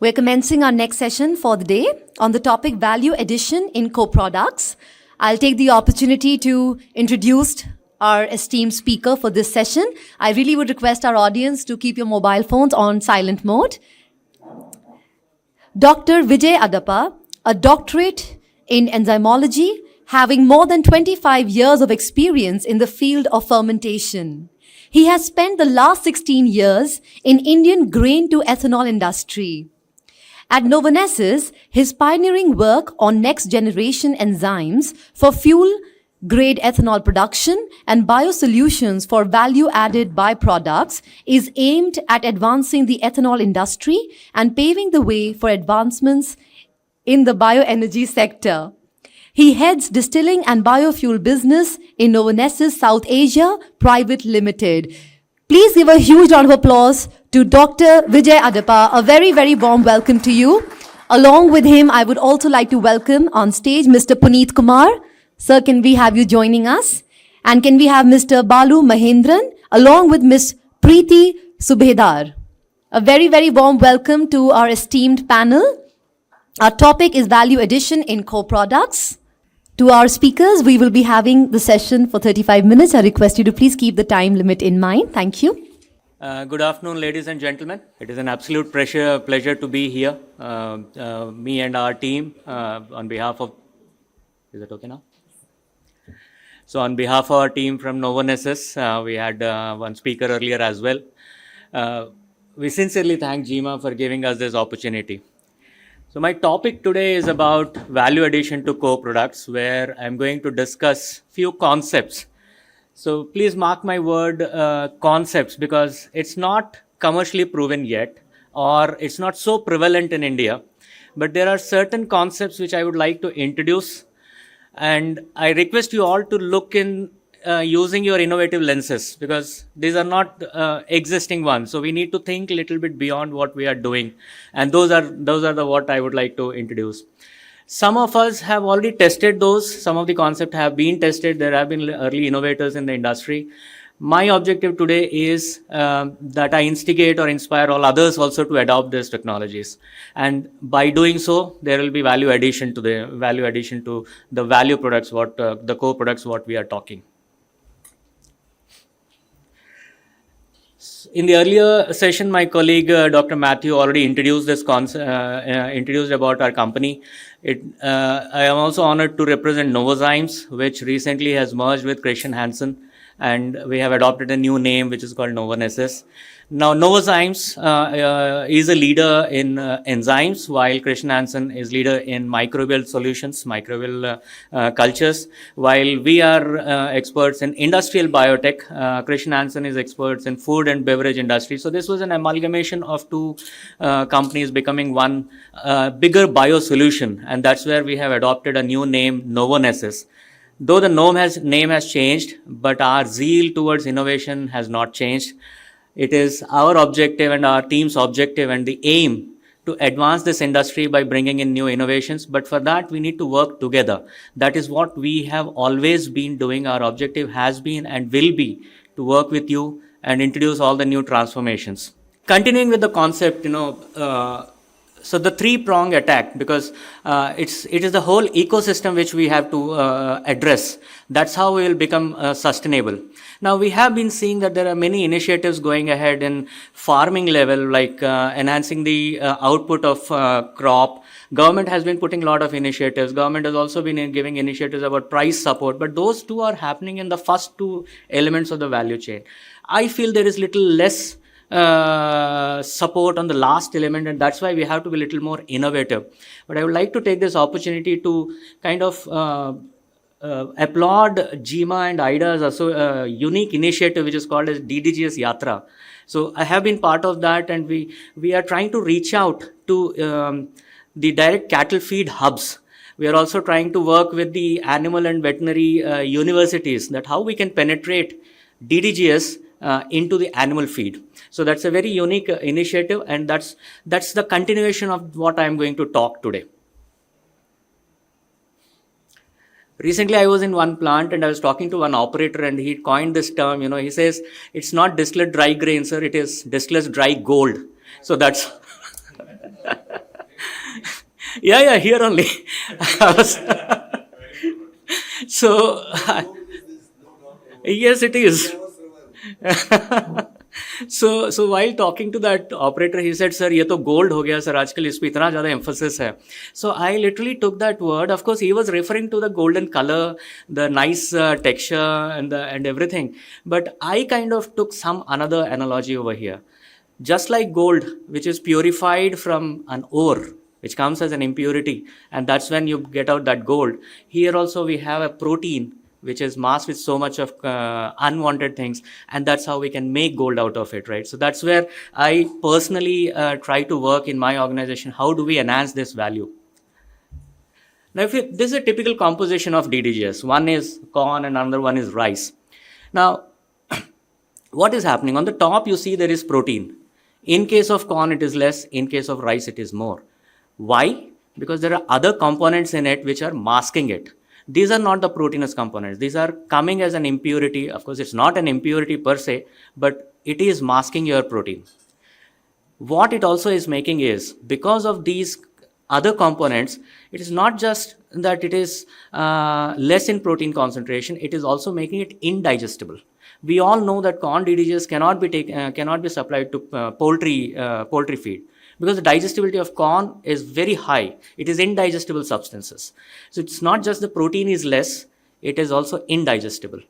We're commencing our next session for the day on the topic value addition in co-products. I'll take the opportunity to introduce our esteemed speaker for this session. I really would request our audience to keep your mobile phones on silent mode. Dr. Vijay Adapa, a doctorate in enzymology, having more than 25 years of experience in the field of fermentation. He has spent the last 16 years in Indian grain to ethanol industry. At Novonesis, his pioneering work on next-generation enzymes for fuel-grade ethanol production and biosolutions for value-added byproducts is aimed at advancing the ethanol industry and paving the way for advancements in the bioenergy sector. He heads distilling and biofuel business in Novonesis South Asia Private Limited. Please give a huge round of applause to Dr. Vijay Adapa. A very, very warm welcome to you. Along with him, I would also like to welcome on stage Mr. Puneet Kumar. Sir, can we have you joining us? And can we have Mr. Balu Mahendran along with Ms. Preeti Subhedar? A very, very warm welcome to our esteemed panel. Our topic is value addition in co-products. To our speakers, we will be having the session for 35 minutes. I request you to please keep the time limit in mind. Thank you. Good afternoon, ladies and gentlemen. It is an absolute pleasure to be here. Me and our team on behalf of... Is it okay now? So on behalf of our team from Novonesis, we had one speaker earlier as well. We sincerely thank GMA for giving us this opportunity. So my topic today is about value addition to co-products, where I'm going to discuss few concepts. So please mark my word concepts, because it's not commercially proven yet, or it's not so prevalent in India. But there are certain concepts which I would like to introduce, and I request you all to look in using your innovative lenses, because these are not existing ones. So we need to think a little bit beyond what we are doing. And those are the what I would like to introduce. Some of us have already tested those. Some of the concepts have been tested. There have been early innovators in the industry. My objective today is that I instigate or inspire all others also to adopt these technologies. And by doing so, there will be value addition to the value products, the co-products what we are talking. In the earlier session, my colleague Dr. Matthew already introduced this introduced about our company. I am also honored to represent Novozymes, which recently has merged with Christian Hansen, and we have adopted a new name which is called Novonesis. Now, Novozymes is a leader in enzymes, while Christian Hansen is leader in microbial solutions, microbial cultures. While we are experts in industrial biotech, Christian Hansen is experts in food and beverage industry. So this was an amalgamation of two companies becoming one bigger biosolution, and that's where we have adopted a new name, Novonesis. Though the name has changed, but our zeal towards innovation has not changed. It is our objective and our team's objective and the aim to advance this industry by bringing in new innovations. But for that, we need to work together. That is what we have always been doing. Our objective has been and will be to work with you and introduce all the new transformations. Continuing with the concept, so the three-prong attack, because it is the whole ecosystem which we have to address. That's how we will become sustainable. Now, we have been seeing that there are many initiatives going ahead in farming level, like enhancing the output of crop. Government has been putting a lot of initiatives. Government has also been giving initiatives about price support, but those two are happening in the first two elements of the value chain. I feel there is little less support on the last element, and that's why we have to be a little more innovative. But I would like to take this opportunity to kind of applaud GMA and IDA's unique initiative, which is called as DDGS Yatra. So I have been part of that, and we are trying to reach out to the direct cattle feed hubs. We are also trying to work with the animal and veterinary universities, that how we can penetrate DDGS into the animal feed. So that's a very unique initiative, and that's the continuation of what I'm going to talk today. Recently, I was in one plant and I was talking to one operator, and he coined this term, he says, it's not distilled dry grain, sir, it is distilled dry gold. So that's Yeah, here only. I was so, yes, it is. So while talking to that operator, he said, "Sir, ये तो gold हो गया, sir. आजकल इस पे इतना ज़्यादा emphasis है." So I literally took that word. Of course, he was referring to the golden color, the nice texture, and everything. But I kind of took some another analogy over here. Just like gold, which is purified from an ore, which comes as an impurity, and that's when you get out that gold. Here also we have a protein which is masked with so much of unwanted things, and that's how we can make gold out of it, right? So that's where I personally try to work in my organization. How do we enhance this value? Now, this is a typical composition of DDGs. One is corn and another one is rice. Now, what is happening? On the top, you see there is protein. In case of corn, it is less. In case of rice, it is more. Why? Because there are other components in it which are masking it. These are not the proteinous components. These are coming as an impurity. Of course, it's not an impurity per se, but it is masking your protein. What it also is making is, because of these other components, it is not just that it is less in protein concentration, it is also making it indigestible. We all know that corn DDGs cannot be supplied to poultry feed, because the digestibility of corn is very high. It is indigestible substances. So it's not just the protein is less, it is also indigestible.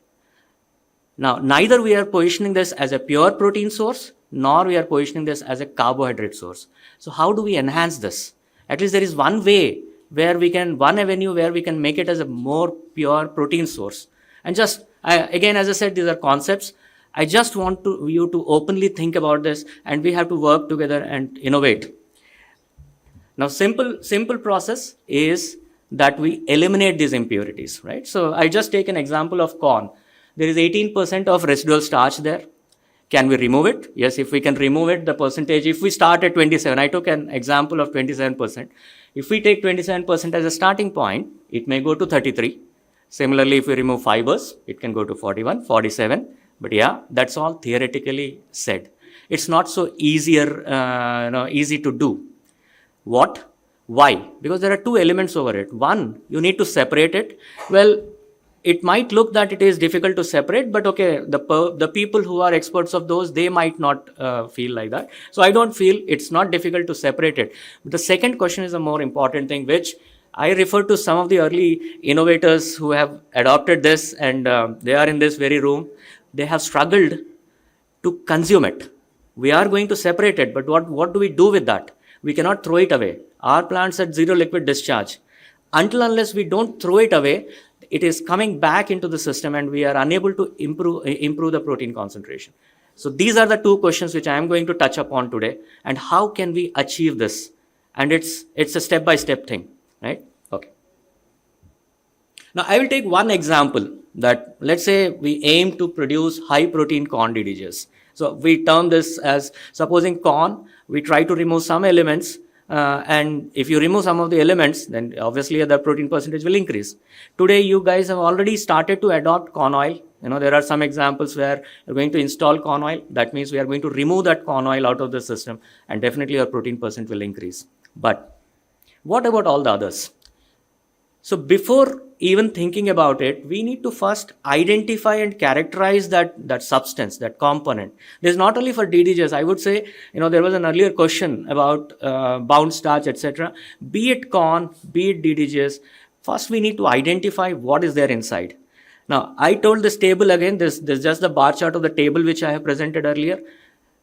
Now, neither we are positioning this as a pure protein source, nor we are positioning this as a carbohydrate source. So how do we enhance this? At least there is one avenue where we can make it as a more pure protein source. And again, as I said, these are concepts. I just want you to openly think about this, and we have to work together and innovate. Now, simple process is that we eliminate these impurities, right? So I just take an example of corn. There is 18% of residual starch there. Can we remove it? Yes, if we can remove it, the percentage, if we start at 27, I took an example of 27%. If we take 27% as a starting point, it may go to 33. Similarly, if we remove fibers, it can go to 41, 47. But yeah, that's all theoretically said. It's not so easy to do. What? Why? Because there are two elements over it. One, you need to separate it. Well, it might look that it is difficult to separate, but okay, the people who are experts of those, they might not feel like that. So I don't feel it's not difficult to separate it. But the second question is a more important thing, which I refer to some of the early innovators who have adopted this, and they are in this very room. They have struggled to consume it. We are going to separate it, but what do we do with that? We cannot throw it away. Our plant's at zero liquid discharge. Unless we don't throw it away, it is coming back into the system, and we are unable to improve the protein concentration. So these are the two questions which I am going to touch upon today, and how can we achieve this? And it's a step-by-step thing, right? Okay. Now I will take one example, that let's say we aim to produce high protein corn DDGs. So we term this as, supposing corn, we try to remove some elements, and if you remove some of the elements, then obviously the protein percentage will increase. Today, you guys have already started to adopt corn oil. There are some examples where you're going to install corn oil. That means we are going to remove that corn oil out of the system, and definitely your protein percent will increase. But what about all the others? So before even thinking about it, we need to first identify and characterize that substance, that component. This is not only for DDGs. I would say, there was an earlier question about bound starch, etc. Be it corn, be it DDGs, first we need to identify what is there inside. Now, I told this table again, this is just the bar chart of the table which I have presented earlier.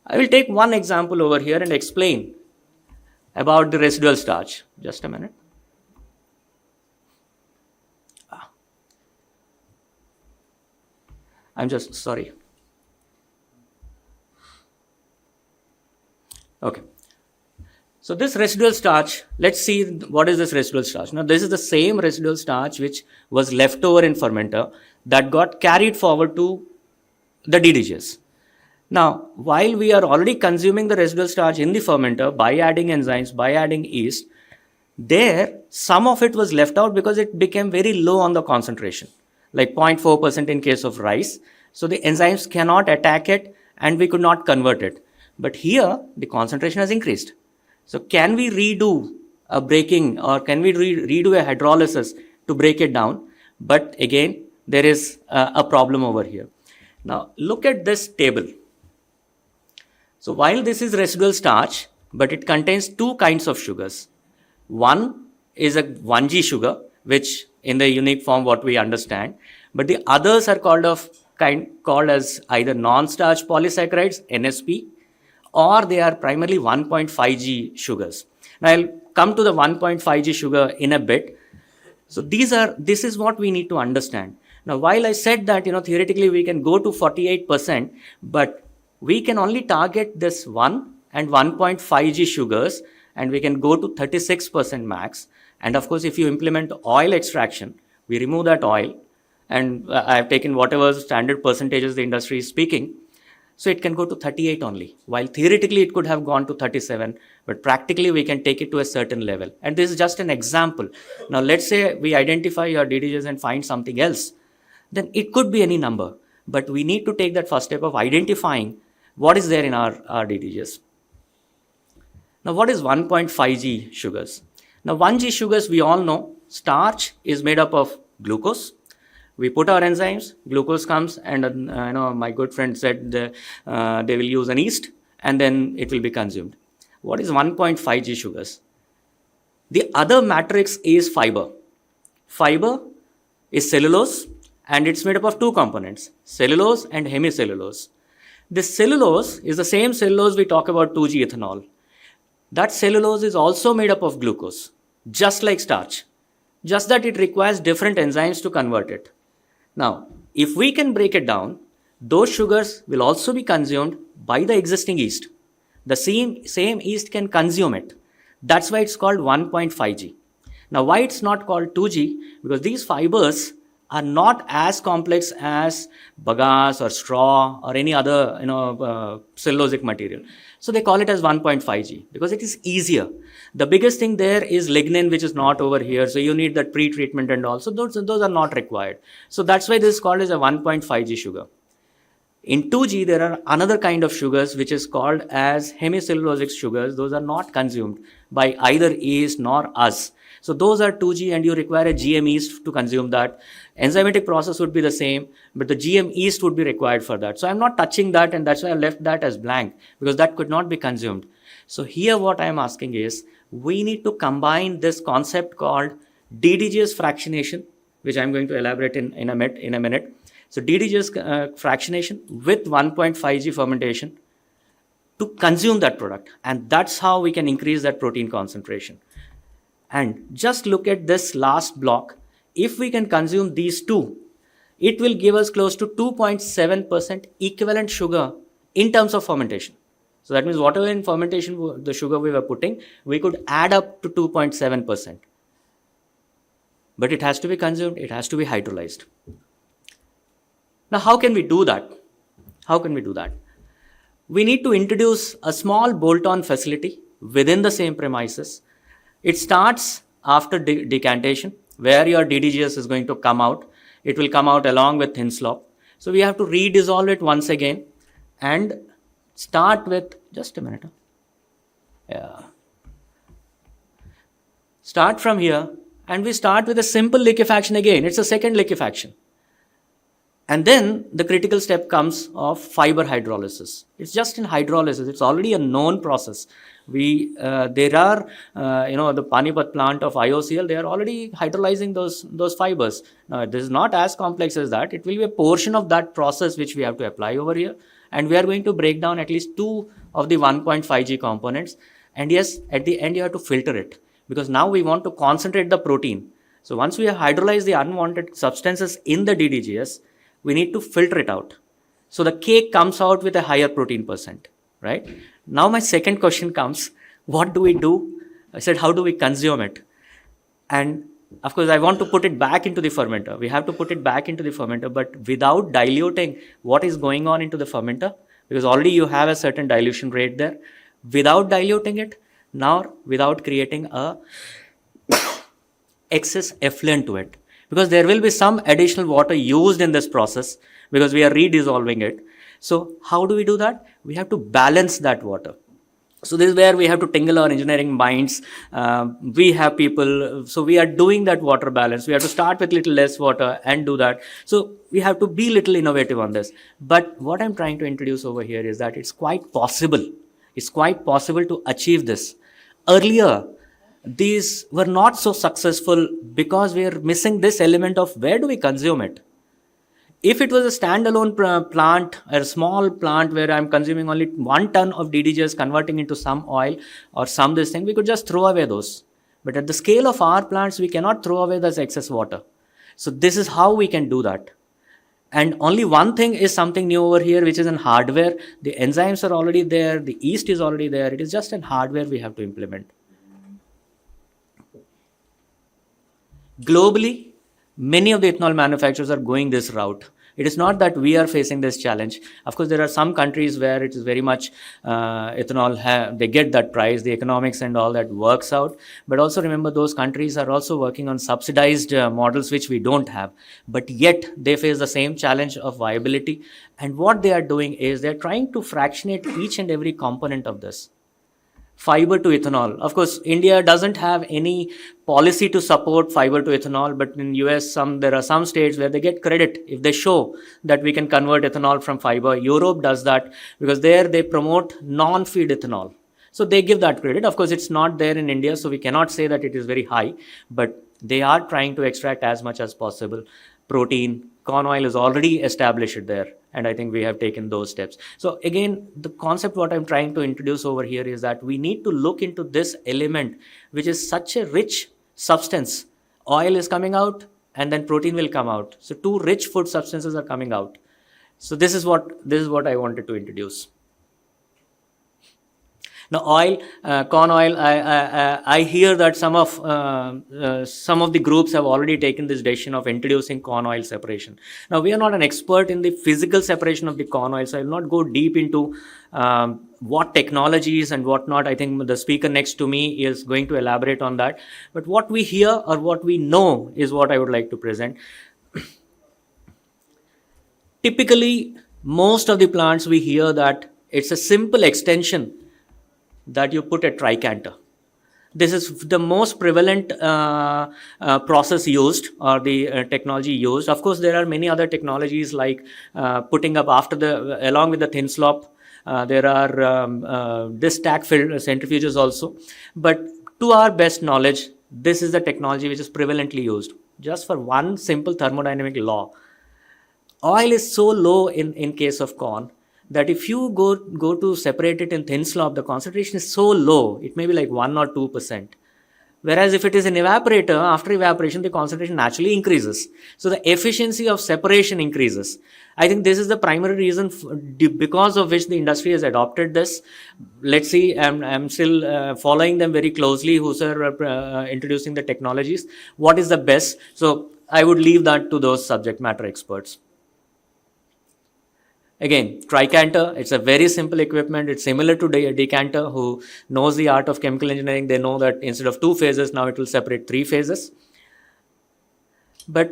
I will take one example over here and explain about the residual starch. Just a minute. I'm just sorry. Okay. So this residual starch, let's see what is this residual starch. Now this is the same residual starch which was left over in fermenter that got carried forward to the DDGs. Now, while we are already consuming the residual starch in the fermenter by adding enzymes, by adding yeast, there some of it was left out because it became very low on the concentration, like 0.4% in case of rice. So the enzymes cannot attack it, and we could not convert it. But here, the concentration has increased. So can we redo a breaking, or can we redo a hydrolysis to break it down? But again, there is a problem over here. Now, look at this table. So while this is residual starch, but it contains two kinds of sugars. One is a 1G sugar, which in the unique form what we understand, but the others are called as either non-starch polysaccharides, NSP, or they are primarily 1.5G sugars. Now I'll come to the 1.5G sugar in a bit. So this is what we need to understand. Now, while I said that, theoretically we can go to 48%, but we can only target this 1 and 1.5G sugars, and we can go to 36% max. And of course, if you implement oil extraction, we remove that oil, and I've taken whatever standard percentages the industry is speaking. So it can go to 38 only, while theoretically it could have gone to 37, but practically we can take it to a certain level. And this is just an example. Now, let's say we identify your DDGs and find something else, then it could be any number, but we need to take that first step of identifying what is there in our DDGs. Now, what is 1.5G sugars? Now, 1G sugars, we all know, starch is made up of glucose. We put our enzymes, glucose comes, and my good friend said they will use an yeast, and then it will be consumed. What is 1.5G sugars? The other matrix is fiber. Fiber is cellulose, and it's made up of two components, cellulose and hemicellulose. This cellulose is the same cellulose we talk about 2G ethanol. That cellulose is also made up of glucose, just like starch, just that it requires different enzymes to convert it. Now, if we can break it down, those sugars will also be consumed by the existing yeast. The same yeast can consume it. That's why it's called 1.5G. Now, why it's not called 2G? Because these fibers are not as complex as bagasse or straw or any other cellulosic material. So they call it as 1.5G because it is easier. The biggest thing there is lignin, which is not over here. So you need that pre-treatment and all. So those are not required. So that's why this is called as a 1.5G sugar. In 2G, there are another kind of sugars which is called as hemicellulosic sugars. Those are not consumed by either yeast nor us. So those are 2G, and you require a GM yeast to consume that. Enzymatic process would be the same, but the GM yeast would be required for that. So I'm not touching that, and that's why I left that as blank, because that could not be consumed. So here what I'm asking is, we need to combine this concept called DDGS fractionation, which I'm going to elaborate in a minute. So DDGS fractionation with 1.5G fermentation to consume that product. And that's how we can increase that protein concentration. And just look at this last block. If we can consume these two, it will give us close to 2.7% equivalent sugar in terms of fermentation. So that means whatever in fermentation, the sugar we were putting, we could add up to 2.7%. But it has to be consumed, it has to be hydrolyzed. Now, how can we do that? We need to introduce a small bolt-on facility within the same premises. It starts after decantation, where your DDGS is going to come out. It will come out along with thin slop. So we have to redissolve it once again and start with, just a minute. Start from here, and we start with a simple liquefaction again. It's a second liquefaction. And then the critical step comes of fiber hydrolysis. It's just in hydrolysis. It's already a known process. There are, the Panipat plant of IOCL, they are already hydrolyzing those fibers. Now, this is not as complex as that. It will be a portion of that process which we have to apply over here. And we are going to break down at least two of the 1.5G components. And yes, at the end, you have to filter it, because now we want to concentrate the protein. So once we have hydrolyzed the unwanted substances in the DDGS, we need to filter it out. So the cake comes out with a higher protein percent, right? Now my second question comes, what do we do? I said, how do we consume it? And of course, I want to put it back into the fermenter. We have to put it back into the fermenter, but without diluting what is going on into the fermenter, because already you have a certain dilution rate there. Without diluting it, nor without creating a excess effluent to it. Because there will be some additional water used in this process because we are redissolving it. So how do we do that? We have to balance that water. So this is where we have to tingle our engineering minds. We have people, so we are doing that water balance. We have to start with little less water and do that. So we have to be little innovative on this. But what I'm trying to introduce over here is that it's quite possible. It's quite possible to achieve this. Earlier, these were not so successful because we are missing this element of where do we consume it. If it was a standalone plant, a small plant where I'm consuming only 1 ton of DDGs converting into some oil or some this thing, we could just throw away those. But at the scale of our plants, we cannot throw away this excess water. So this is how we can do that. And only one thing is something new over here, which is in hardware. The enzymes are already there. The yeast is already there. It is just in hardware we have to implement. Globally, many of the ethanol manufacturers are going this route. It is not that we are facing this challenge. Of course, there are some countries where it is very much ethanol, they get that price, the economics and all that works out. But also remember, those countries are also working on subsidized models, which we don't have. But yet, they face the same challenge of viability. And what they are doing is they're trying to fractionate each and every component of this. Fiber to ethanol. Of course, India doesn't have any policy to support fiber to ethanol, but in US, there are some states where they get credit if they show that we can convert ethanol from fiber. Europe does that because there they promote non-feed ethanol. So they give that credit. Of course, it's not there in India, so we cannot say that it is very high, but they are trying to extract as much as possible. Protein, corn oil is already established there. And I think we have taken those steps. So again, the concept what I'm trying to introduce over here is that we need to look into this element, which is such a rich substance. Oil is coming out and then protein will come out. So two rich food substances are coming out. So this is what I wanted to introduce. Now, corn oil, I hear that some of the groups have already taken this decision of introducing corn oil separation. Now, we are not an expert in the physical separation of the corn oil, so I will not go deep into what technologies and what not. I think the speaker next to me is going to elaborate on that. But what we hear or what we know is what I would like to present. Typically, most of the plants we hear that it's a simple extension that you put a tricanter. This is the most prevalent process used or the technology used. Of course, there are many other technologies like putting up along with the thin slop. There are this stack centrifuges also. But to our best knowledge, this is the technology which is prevalently used. Just for one simple thermodynamic law. Oil is so low in case of corn that if you go to separate it in thin slop, the concentration is so low, it may be like 1 or 2%. Whereas if it is an evaporator, after evaporation, the concentration naturally increases. So the efficiency of separation increases. I think this is the primary reason because of which the industry has adopted this. Let's see, I'm still following them very closely, who's introducing the technologies. What is the best? So I would leave that to those subject matter experts. Again, tricanter, it's a very simple equipment. It's similar to decanter. Who knows the art of chemical engineering, they know that instead of 2 phases, now it will separate 3 phases. But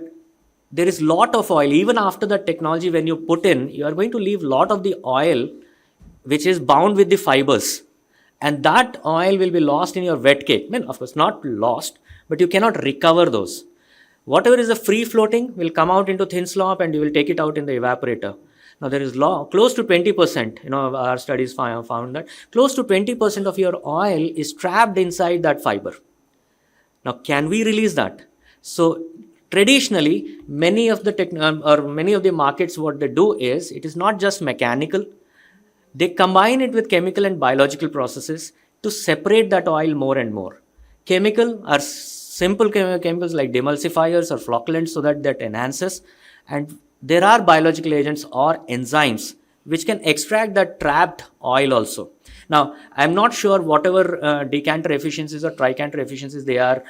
there is lot of oil. Even after the technology, when you put in, you are going to leave lot of the oil which is bound with the fibers. And that oil will be lost in your wet cake. I mean, of course, not lost, but you cannot recover those. Whatever is a free floating will come out into thin slop and you will take it out in the evaporator. Now, there is close to 20%, our studies found that close to 20% of your oil is trapped inside that fiber. Now, can we release that? So, traditionally, many of the markets, what they do is, it is not just mechanical. They combine it with chemical and biological processes to separate that oil more and more. Chemical are simple chemicals like demulsifiers or flocculants so that enhances, and there are biological agents or enzymes which can extract that trapped oil also. Now, I'm not sure whatever decanter efficiencies or tricanter efficiencies they are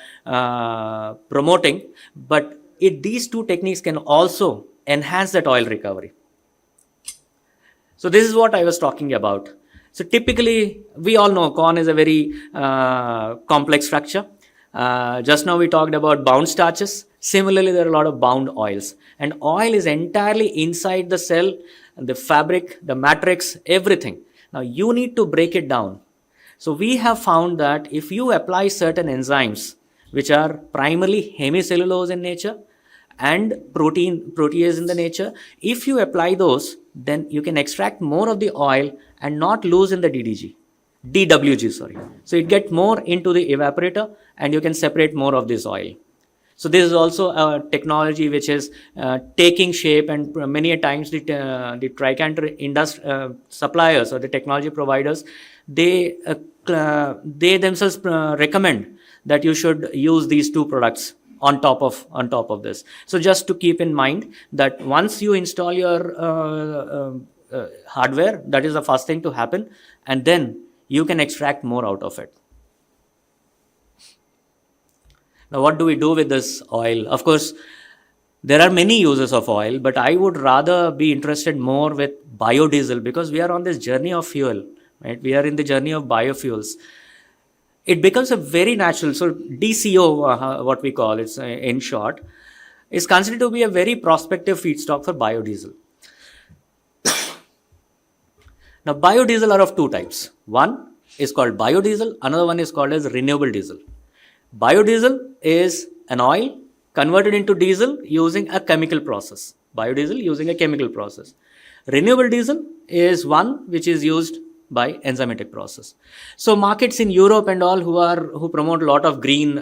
promoting, but these two techniques can also enhance that oil recovery. So this is what I was talking about. So typically, we all know corn is a very complex structure. Just now we talked about bound starches. Similarly, there are a lot of bound oils. And oil is entirely inside the cell, the fabric, the matrix, everything. Now, you need to break it down. So we have found that if you apply certain enzymes, which are primarily hemicellulose in nature and protease in the nature, if you apply those, then you can extract more of the oil and not lose in the DWG, sorry. So it gets more into the evaporator and you can separate more of this oil. So this is also a technology which is taking shape, and many a times the tricanter suppliers or the technology providers, they themselves recommend that you should use these two products on top of this. So just to keep in mind that once you install your hardware, that is the first thing to happen, and then you can extract more out of it. Now, what do we do with this oil? Of course, there are many uses of oil, but I would rather be interested more with biodiesel, because we are on this journey of fuel, right? We are in the journey of biofuels. It becomes a very natural, so DCO, what we call it in short, is considered to be a very prospective feedstock for biodiesel. Now, biodiesel are of two types. One is called biodiesel, another one is called as renewable diesel. Biodiesel is an oil converted into diesel using a chemical process. Biodiesel using a chemical process. Renewable diesel is one which is used by enzymatic process. So markets in Europe and all who promote a lot of green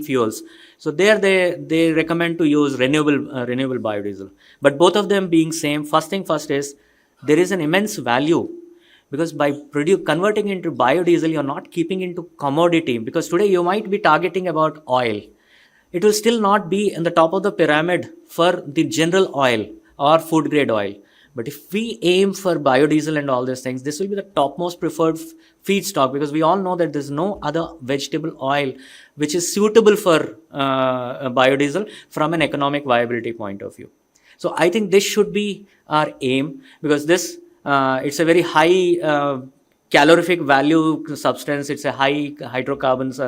fuels. So there they recommend to use renewable biodiesel. But both of them being same, first thing first is there is an immense value, because by converting into biodiesel, you're not keeping into commodity, because today you might be targeting about oil. It will still not be in the top of the pyramid for the general oil or food grade oil. But if we aim for biodiesel and all these things, this will be the topmost preferred feedstock, because we all know that there's no other vegetable oil which is suitable for biodiesel from an economic viability point of view. So I think this should be our aim, because this it's a very high calorific value substance. It's a high hydrocarbons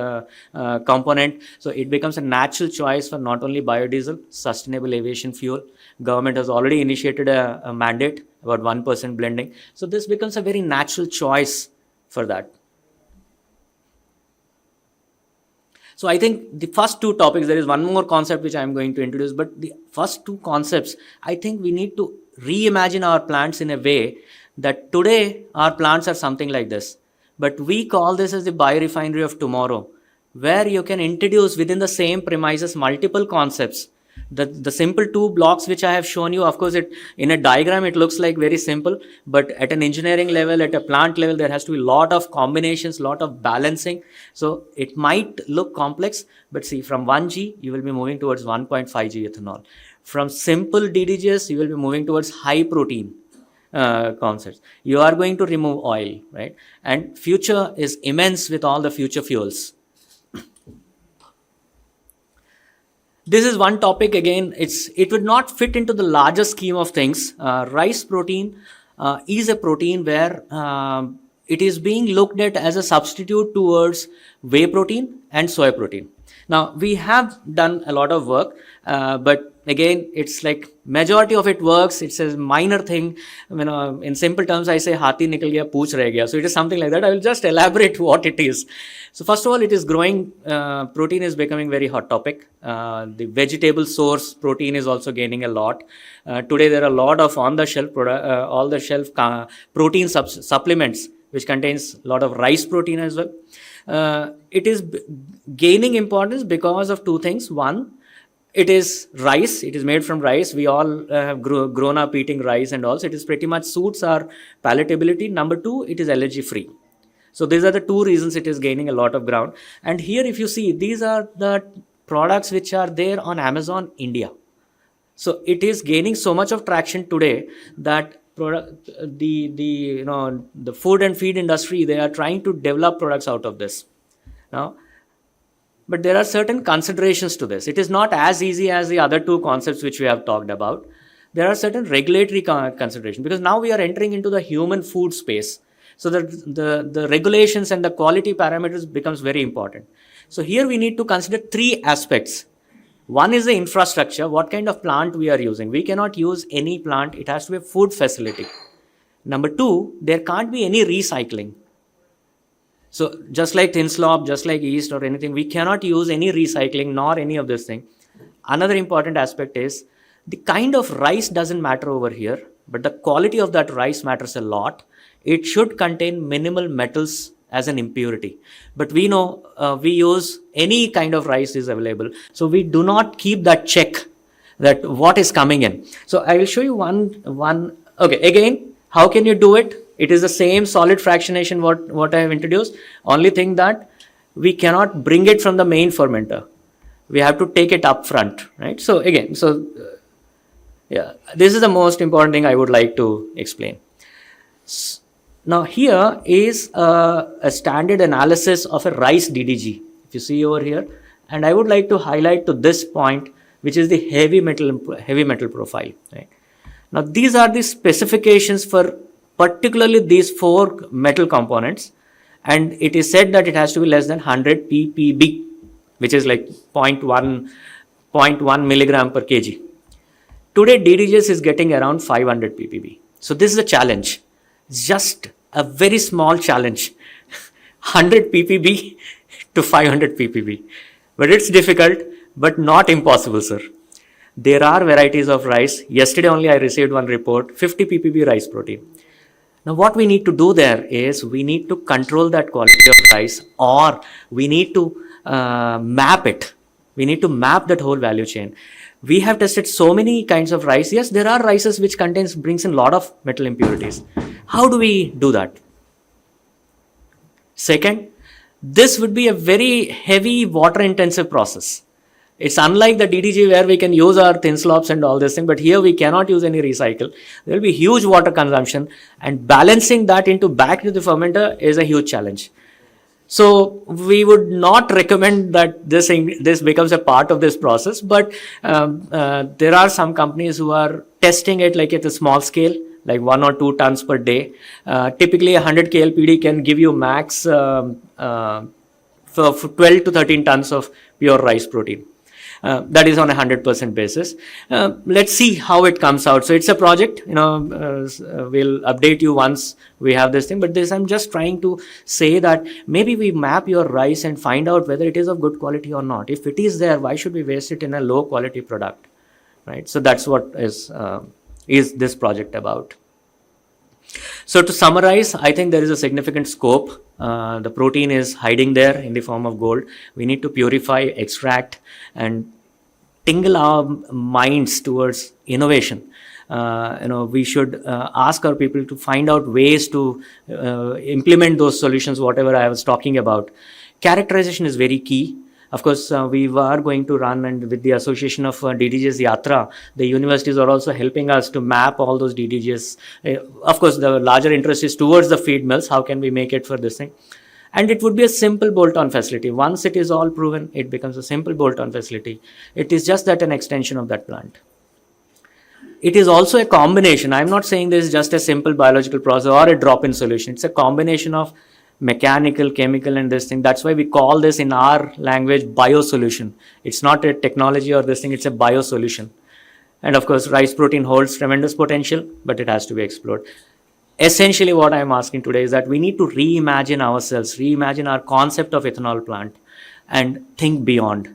component. So it becomes a natural choice for not only biodiesel, sustainable aviation fuel. Government has already initiated a mandate about 1% blending. So this becomes a very natural choice for that. So I think the first two topics, there is one more concept which I am going to introduce, but the first two concepts, I think we need to reimagine our plants in a way that today our plants are something like this, but we call this as the biorefinery of tomorrow, where you can introduce within the same premises multiple concepts. The simple two blocks which I have shown you, of course, in a diagram it looks like very simple, but at an engineering level, at a plant level, there has to be a lot of combinations, lot of balancing. So it might look complex, but see, from 1G you will be moving towards 1.5G ethanol. From simple DDGs you will be moving towards high protein concepts. You are going to remove oil, right? And future is immense with all the future fuels. This is one topic, again, it would not fit into the larger scheme of things. Rice protein is a protein where it is being looked at as a substitute towards whey protein and soy protein. Now, we have done a lot of work, but again, it's like majority of it works. It's a minor thing. In simple terms, I say hathi nikal gaya, pooch reh gaya. So it is something like that. I will just elaborate what it is. So first of all, it is growing. Protein is becoming very hot topic. The vegetable source protein is also gaining a lot. Today, there are a lot of on-the-shelf protein supplements which contains a lot of rice protein as well. It is gaining importance because of two things. One, it is rice. It is made from rice. We all have grown up eating rice and all. So it is pretty much suits our palatability. Number two, it is allergy free. So these are the two reasons it is gaining a lot of ground. And here, if you see, these are the products which are there on Amazon India. So it is gaining so much of traction today that the food and feed industry, they are trying to develop products out of this. Now, but there are certain considerations to this. It is not as easy as the other two concepts which we have talked about. There are certain regulatory considerations, because now we are entering into the human food space. So the regulations and the quality parameters becomes very important. So here we need to consider three aspects. One is the infrastructure, what kind of plant we are using. We cannot use any plant, it has to be a food facility. Number two, there can't be any recycling. So just like thin slop, just like yeast or anything, we cannot use any recycling nor any of this thing. Another important aspect is the kind of rice doesn't matter over here, but the quality of that rice matters a lot. It should contain minimal metals as an impurity. But we know we use any kind of rice is available. So we do not keep that check that what is coming in. So I will show you one. Okay, again, how can you do it? It is the same solid fractionation what I have introduced. Only thing that we cannot bring it from the main fermenter. We have to take it up front, right? So again, yeah, this is the most important thing I would like to explain. Now here is a standard analysis of a rice DDG. If you see over here, and I would like to highlight to this point, which is the heavy metal profile, right? Now these are the specifications for particularly these 4 metal components, and it is said that it has to be less than 100 ppb, which is like 0.1 milligram per kg. Today DDGs is getting around 500 ppb. So this is a challenge, just a very small challenge, 100 ppb to 500 ppb. But it's difficult, but not impossible, sir. There are varieties of rice. Yesterday only I received one report, 50 ppb rice protein. Now what we need to do there is we need to control that quality of rice, or we need to map it. We need to map that whole value chain. We have tested so many kinds of rice. Yes, there are rices which brings in a lot of metal impurities. How do we do that? Second, this would be a very heavy water intensive process. It's unlike the DDG where we can use our thin slops and all this thing, but here we cannot use any recycle. There will be huge water consumption, and balancing that into back to the fermenter is a huge challenge. So we would not recommend that this becomes a part of this process, but there are some companies who are testing it like at a small scale, like 1 or 2 tons per day. Typically 100 KLPD can give you max for 12 to 13 tons of pure rice protein. That is on a 100% basis. Let's see how it comes out. So it's a project, we'll update you once we have this thing, but this I'm just trying to say that maybe we map your rice and find out whether it is of good quality or not. If it is there, why should we waste it in a low quality product, right? So that's what is this project about. So to summarize, I think there is a significant scope. The protein is hiding there in the form of gold. We need to purify, extract, and tingle our minds towards innovation. We should ask our people to find out ways to implement those solutions, whatever I was talking about. Characterization is very key. Of course, we are going to run, and with the association of DDGs Yatra, the universities are also helping us to map all those DDGs. Of course, the larger interest is towards the feed mills. How can we make it for this thing? And it would be a simple bolt-on facility. Once it is all proven, it becomes a simple bolt-on facility. It is just that an extension of that plant. It is also a combination. I'm not saying this is just a simple biological process or a drop-in solution. It's a combination of mechanical, chemical, and this thing. That's why we call this in our language biosolution. It's not a technology or this thing, it's a biosolution. And of course, rice protein holds tremendous potential, but it has to be explored. Essentially, what I'm asking today is that we need to reimagine ourselves, reimagine our concept of ethanol plant, and think beyond.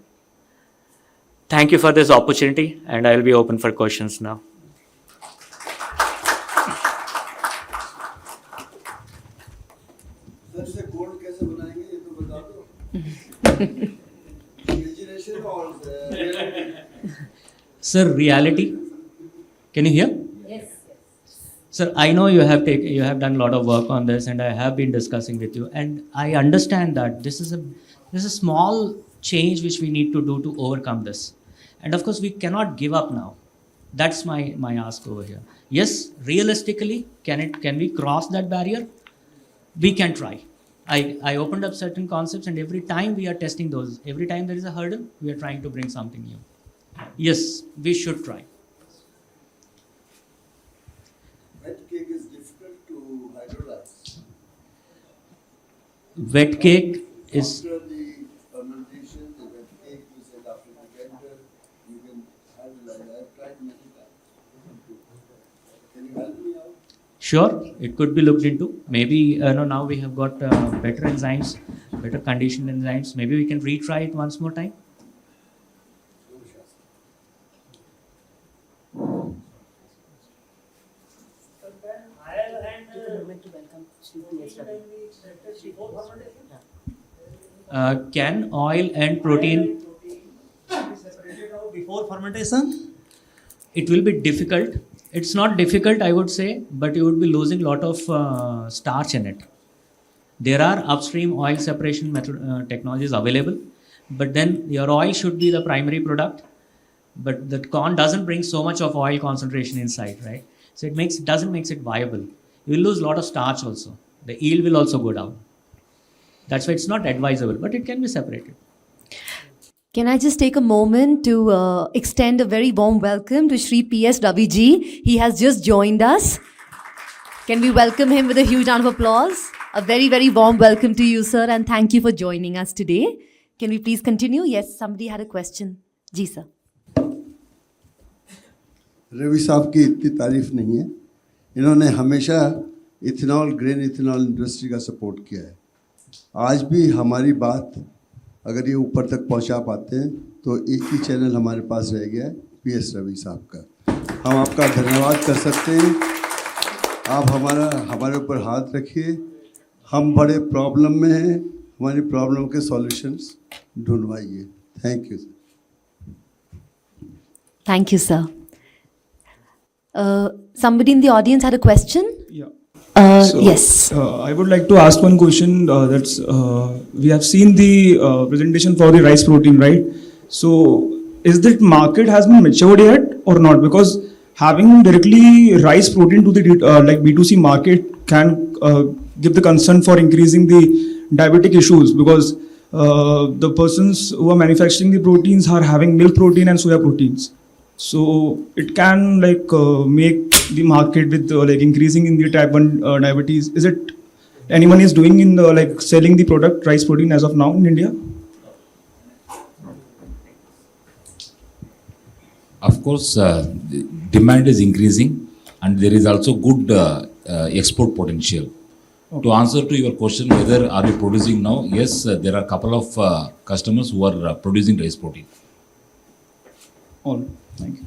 Thank you for this opportunity, and I'll be open for questions now. Sir, reality. Can you hear? Yes. Sir, I know you have done a lot of work on this, and I have been discussing with you, and I understand that this is a small change which we need to do to overcome this, and of course we cannot give up now. That's my ask over here. Yes, realistically, can we cross that barrier? We can try. I opened up certain concepts, and every time we are testing those, every time there is a hurdle, we are trying to bring something new. Yes, we should try. Wet cake is difficult to hydrolyze. Wet cake is... After the fermentation, the wet cake you said after the decanter, you can hydrolyze. I have tried many times. Can you help me out? Sure, it could be looked into. Maybe no, now we have got better enzymes, better conditioned enzymes. Maybe we can retry it once more time. Can oil and protein? Before fermentation? It will be difficult. It's not difficult, I would say, but you would be losing a lot of starch in it. There are upstream oil separation technologies available, but then your oil should be the primary product. But the corn doesn't bring so much of oil concentration inside, right? So it doesn't makes it viable. You will lose a lot of starch also. The yield will also go down. That's why it's not advisable, but it can be separated. Can I just take a moment to extend a very warm welcome to Shri P.S. Ravi ji. He has just joined us. Can we welcome him with a huge round of applause? A very, very warm welcome to you, sir, and thank you for joining us today. Can we please continue? Yes, somebody had a question. Ji, sir. Ravi साहब की इतनी तारीफ नहीं है. इन्होंने हमेशा ethanol, grain ethanol industry का support किया है. आज भी हमारी बात अगर ये ऊपर तक पहुंचा पाते हैं तो एक ही चैनल हमारे पास रह गया है, पीएस रवि साहब का. हम आपका धन्यवाद कर सकते हैं. आप हमारे ऊपर हाथ रखिए. हम बड़े प्रॉब्लम में हैं, हमारी प्रॉब्लम के सॉल्यूशंस ढूंढवाइए. Thank you. Thank you, sir. Somebody in the audience had a question? Yeah. Yes. I would like to ask one question. That's we have seen the presentation for the rice protein, right? So, is that market has been matured yet or not? Because having directly rice protein to the like B2C market can give the concern for increasing the diabetic issues, because the persons who are manufacturing the proteins are having milk protein and soya proteins. So it can like make the market with like increasing in the type 1 diabetes. Is it anyone is doing in the, like selling the product rice protein as of now in India? Of course, the demand is increasing and there is also good export potential. Okay. To answer to your question, whether are we producing now? Yes, there are a couple of customers who are producing rice protein. All right. Thank you.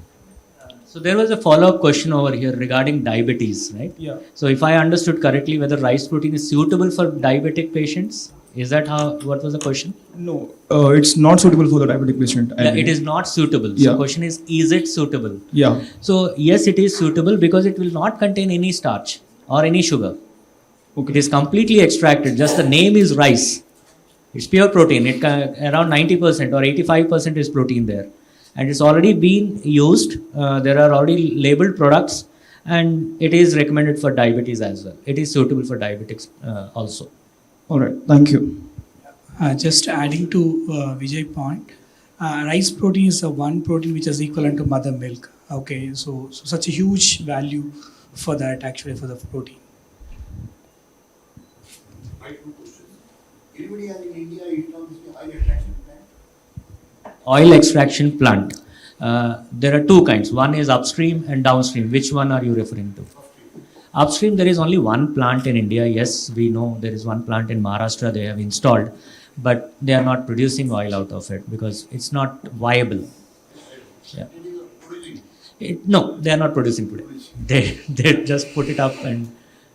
So there was a follow-up question over here regarding diabetes, right? Yeah. So if I understood correctly, whether rice protein is suitable for diabetic patients, is that what was the question? No, it's not suitable for the diabetic patient. Yeah, it is not suitable. So the question is it suitable? Yeah. So yes, it is suitable because it will not contain any starch or any sugar. Okay. It is completely extracted. Just the name is rice. It's pure protein. It around 90% or 85% is protein there. And it's already been used. There are already labeled products, and it is recommended for diabetes as well. It is suitable for diabetics also. All right. Thank you. Just adding to Vijay point, rice protein is the one protein which is equivalent to mother milk. Okay, so such a huge value for that, actually, for the protein. I have two questions. Anybody has in India eaten on this oil extraction plant? Oil extraction plant. There are two kinds. One is upstream and downstream. Which one are you referring to? Upstream, there is only one plant in India. Yes, we know there is one plant in Maharashtra they have installed, but they are not producing oil out of it because it's not viable. Yeah. No, they are not producing today. They just put it up and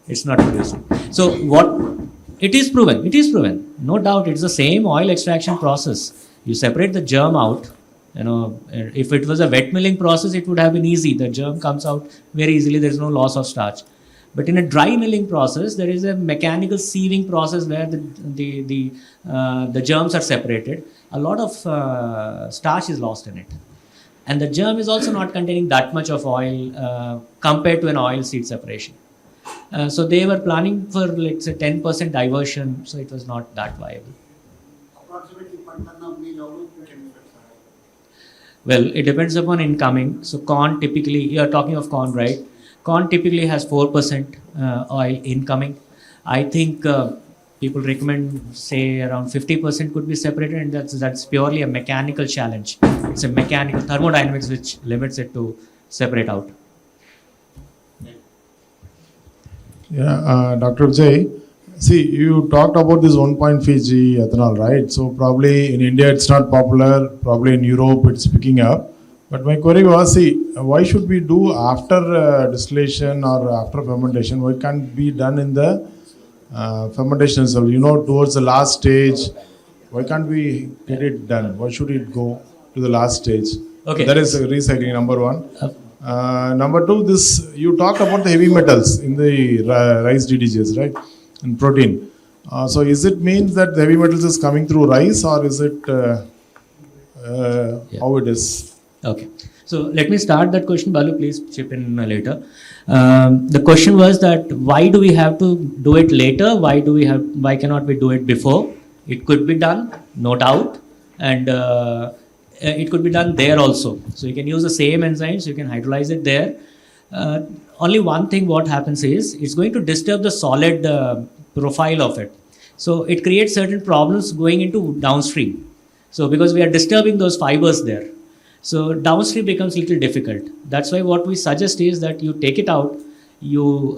it's not producing. So what? It is proven. It is proven. No doubt, it's the same oil extraction process. You separate the germ out. You know, if it was a wet milling process, it would have been easy. The germ comes out very easily. There is no loss of starch. But in a dry milling process, there is a mechanical sieving process where the germs are separated. A lot of starch is lost in it. And the germ is also not containing that much of oil compared to an oil seed separation. So they were planning for, let's say, 10% diversion. So it was not that viable. Approximately per ton of meal, how much benefits are? Well, it depends upon incoming. So corn typically, you are talking of corn, right? Corn typically has 4% oil incoming. I think people recommend, say, around 50% could be separated, and that's purely a mechanical challenge. It's a mechanical thermodynamics which limits it to separate out. Yeah, Dr. Vijay, see, you talked about this 1.5G ethanol, right? So probably in India it's not popular, probably in Europe it's picking up. But my query was, see, why should we do after distillation or after fermentation? Why can't it be done in the fermentation itself? You know, towards the last stage, why can't we get it done? Why should it go to the last stage? Okay. That is recycling, number one. Number two, this you talked about the heavy metals in the rice DDGs, right? And protein. So is it means that the heavy metals is coming through rice, or is it how it is? Okay. So let me start that question. Balu, please chip in later. The question was that why do we have to do it later? Why cannot we do it before? It could be done, no doubt, and it could be done there also. So you can use the same enzymes, you can hydrolyze it there. Only one thing what happens is it's going to disturb the solid profile of it. So it creates certain problems going into downstream. So because we are disturbing those fibers there. So downstream becomes a little difficult. That's why what we suggest is that you take it out, you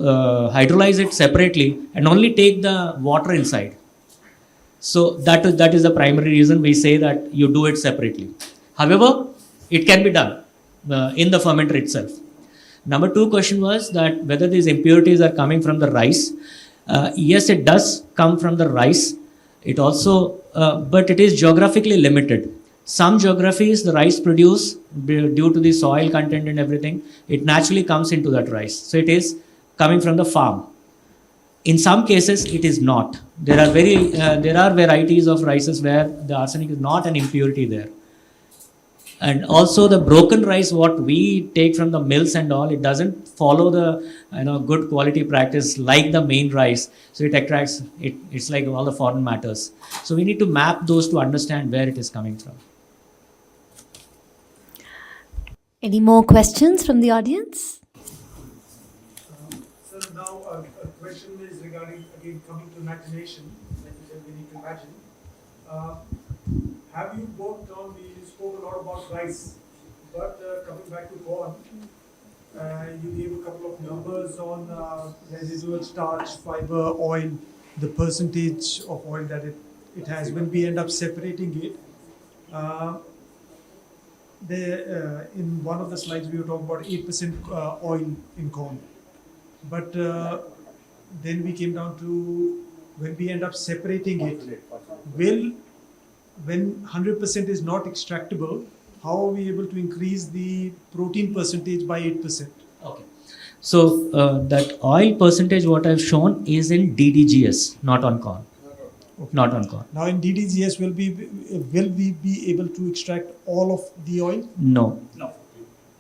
hydrolyze it separately and only take the water inside. So that is the primary reason we say that you do it separately. However, it can be done in the fermenter itself. Number two question was that whether these impurities are coming from the rice. Yes, it does come from the rice. It also, but it is geographically limited. Some geographies, the rice produce due to the soil content and everything, it naturally comes into that rice. So it is coming from the farm. In some cases, it is not. There are varieties of rices where the arsenic is not an impurity there. And also the broken rice, what we take from the mills and all, it doesn't follow the good quality practice like the main rice. So it attracts, it's like all the foreign matters. So we need to map those to understand where it is coming from. Any more questions from the audience? So now a question is regarding, again, coming to imagination, like you said, we need to imagine. Have you worked on, we spoke a lot about rice, but coming back to corn, you gave a couple of numbers on residual starch, fiber, oil, the percentage of oil that it has. When we end up separating it, in one of the slides we were talking about 8% oil in corn. But then we came down to when we end up separating it, when 100% is not extractable, how are we able to increase the protein percentage by 8%? Okay. So that oil percentage what I've shown is in DDGS, not on corn. Okay. Not on corn. Now in DDGS, will we be able to extract all of the oil? No.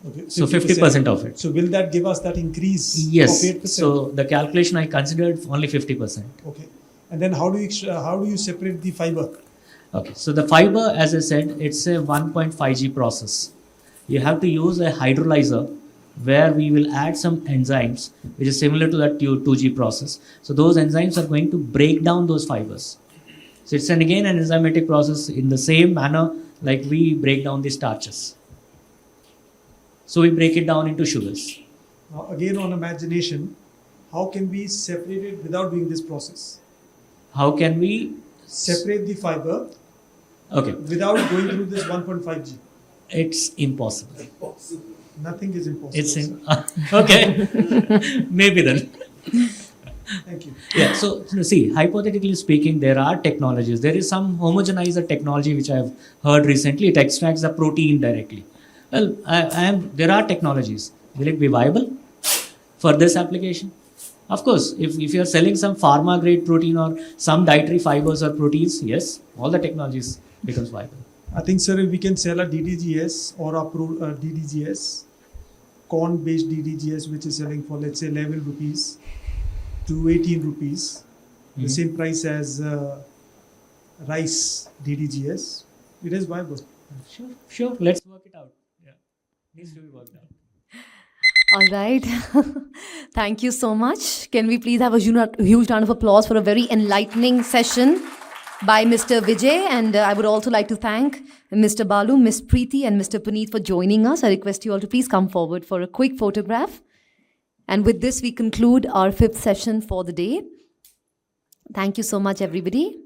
Okay. So 50% of it. So will that give us that increase yes. of 8%? So the calculation I considered only 50%. Okay. And then how do you separate the fiber? Okay. So the fiber, as I said, it's a 1.5G process. You have to use a hydrolyzer where we will add some enzymes which is similar to that 2G process. So those enzymes are going to break down those fibers. So it's again an enzymatic process in the same manner like we break down the starches. So we break it down into sugars. Now again on imagination, how can we separate it without doing this process? How can we separate the fiber without going through this 1.5G? It's impossible. Nothing is impossible. It's okay. Maybe then. Thank you. Yeah, so see, hypothetically speaking, there are technologies. There is some homogenizer technology which I have heard recently. It extracts the protein directly. Well, there are technologies. Will it be viable for this application? Of course, if you are selling some pharma grade protein or some dietary fibers or proteins, yes, all the technologies becomes viable. I think, sir, we can sell a DDGS or a DDGS, corn-based DDGS, which is selling for, let's say, 11 rupees to 18 rupees, the same price as rice DDGS. It is viable. Sure. Let's work it out. Yeah, needs to be worked out. All right. Thank you so much. Can we please have a huge round of applause for a very enlightening session by Mr. Vijay, and I would also like to thank Mr. Balu, Ms. Preeti and Mr. Puneet for joining us. I request you all to please come forward for a quick photograph. And with this, we conclude our 5th session for the day. Thank you so much, everybody.